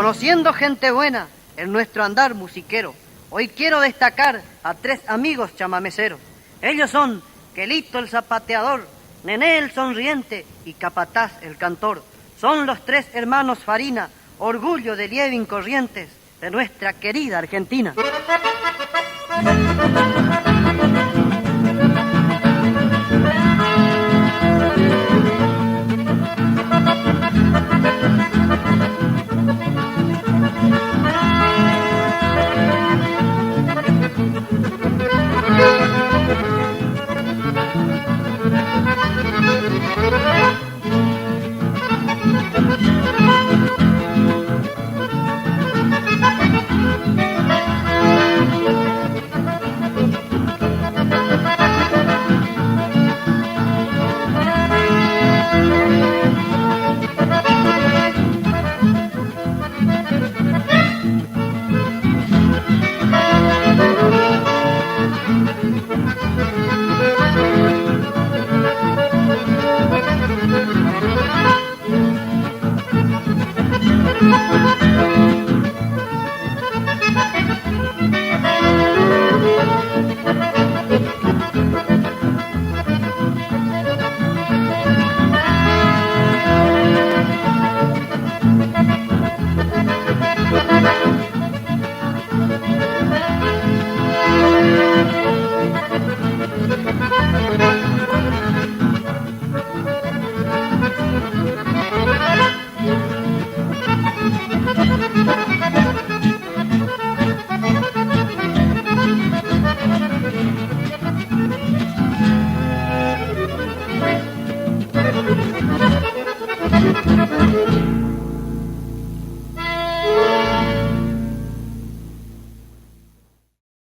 Conociendo gente buena en nuestro andar musiquero, hoy quiero destacar a 3 amigos chamameceros. Ellos son Quelito el zapateador, Nené el sonriente y Capataz el cantor. Son los 3 hermanos Farina, orgullo de Lievin Corrientes, de nuestra querida Argentina.